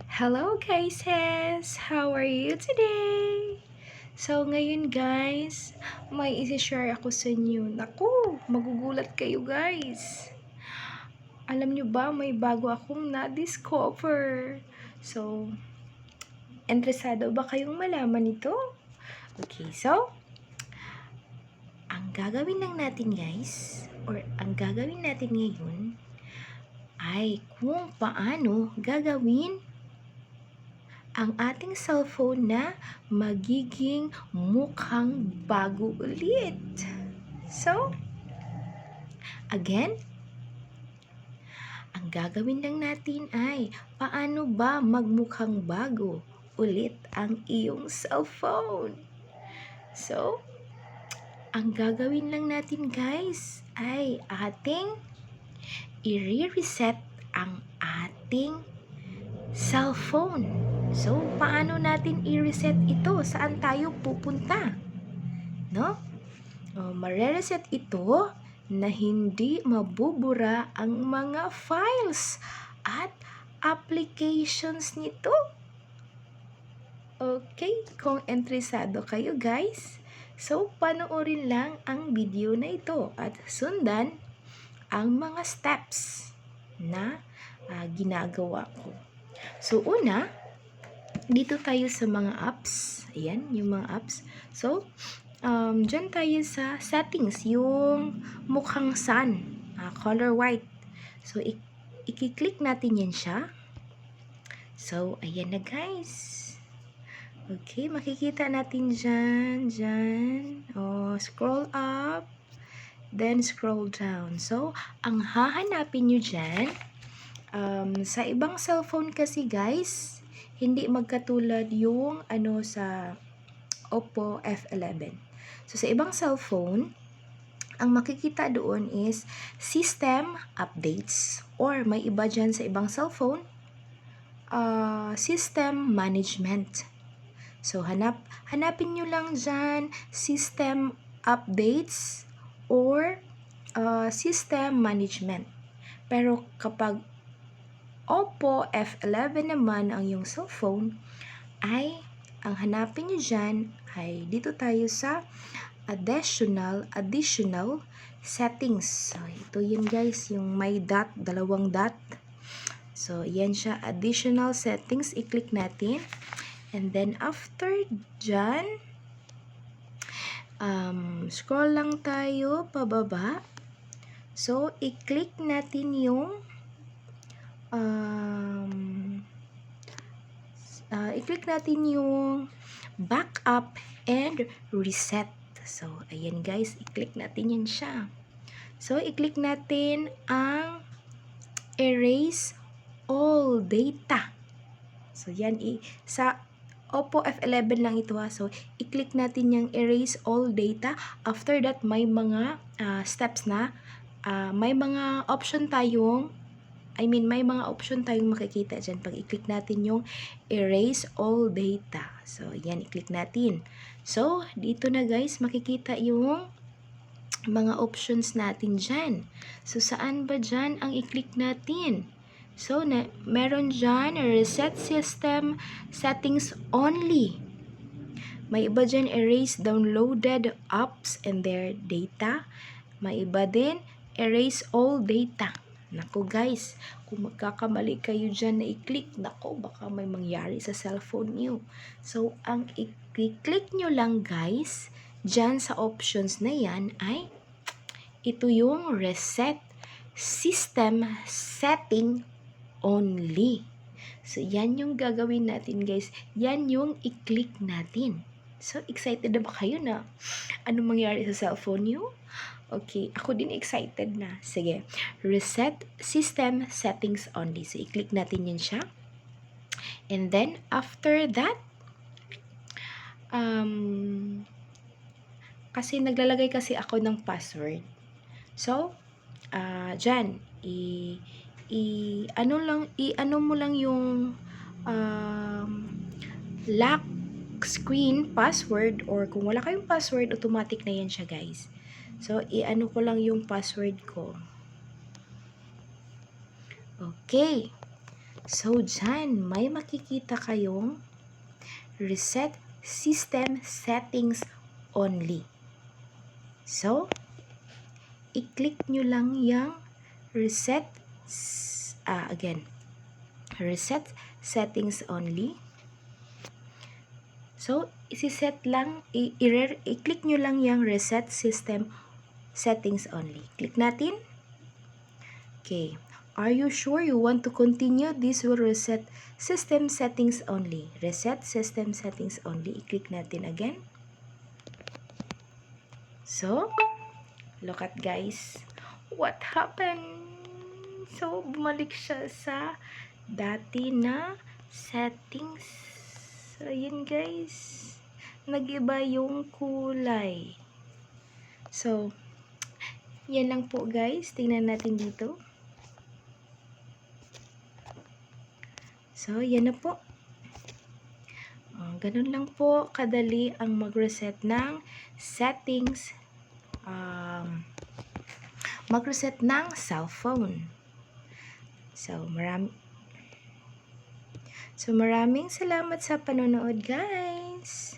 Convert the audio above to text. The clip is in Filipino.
Hello guys! How are you today? So ngayon guys, may isi-share ako sa inyo. Naku, magugulat kayo guys. Alam nyo ba, may bago akong na-discover. So, interesado ba kayong malaman ito? Okay, so, ang gagawin lang natin guys, or ang gagawin natin ngayon, ay kung paano gagawin ang ating cellphone na magiging mukhang bago ulit. So, again, ang gagawin lang natin ay paano ba magmukhang bago ulit ang iyong cellphone. So, ang gagawin lang natin guys ay ating i-reset ang ating cellphone. So, paano natin i-reset ito? Saan tayo pupunta? No? Mare-reset ito na hindi mabubura ang mga files at applications nito. Okay, kung interesado kayo guys, so panoorin lang ang video na ito at sundan ang mga steps na ginagawa ko. So, una, dito tayo sa mga apps. Ayan, yung mga apps. So, dyan tayo sa settings, yung mukhang sun, color white. So, i-click natin yan siya. So, ayan na guys. Okay, makikita natin dyan. Scroll up, then scroll down. So, ang hahanapin nyo dyan, sa ibang cellphone kasi guys, hindi magkatulad yung sa Oppo F11. So sa ibang cellphone, ang makikita doon is system updates, or may iba dyan sa ibang cellphone, system management. So hanapin nyo lang dyan system updates or system management. Pero kapag Oppo F11 naman ang iyong cellphone, ay ang hanapin nyo dyan ay dito tayo sa additional settings. So, ito yun guys, yung may dot, dalawang dot. So, yan siya, additional settings. I-click natin. And then, after dyan, scroll lang tayo pababa. So, i-click natin yung backup and reset. So, ayan guys, i-click natin yan siya. So, i-click natin ang erase all data. So, yan, sa Oppo F11 lang ito ha. So, i-click natin yung erase all data. After that, may mga steps na, may mga option tayong may mga option tayong makikita dyan pag i-click natin yung erase all data. So, yan, i-click natin. So, dito na guys, makikita yung mga options natin dyan. So, saan ba dyan ang i-click natin? So, meron dyan, reset system settings only. May iba dyan, erase downloaded apps and their data. May iba din, erase all data. Nako guys, kung magkakamali kayo dyan na i-click, nako baka may mangyari sa cellphone niyo. So, ang i-click nyo lang guys, dyan sa options na yan ay ito yung reset system setting only. So, yan yung gagawin natin guys. Yan yung i-click natin. So, excited na ba kayo na ano mangyari sa cellphone niyo? Okay, ako din excited na. Sige, reset system settings only. So, i-click natin yun siya. And then, after that, kasi naglalagay kasi ako ng password. So, dyan, ano mo lang yung lock screen password, or kung wala kayong password, automatic na yan siya guys. So, i-ano ko lang yung password ko. Okay. So, dyan, may makikita kayong reset system settings only. So, i-click nyo lang yung reset settings only. So, i-click nyo lang yung reset system settings only. Click natin. Okay. Are you sure you want to continue? This will reset system settings only. Reset system settings only. I-click natin again. So, look at guys. What happened? So, bumalik siya sa dati na settings. So, yun guys. Nag-iba yung kulay. So, yan lang po guys. Tingnan natin dito. So, yan na po. Ganun lang po kadali ang mag-reset ng settings. Mag-reset ng cellphone. So, maraming salamat sa panonood guys.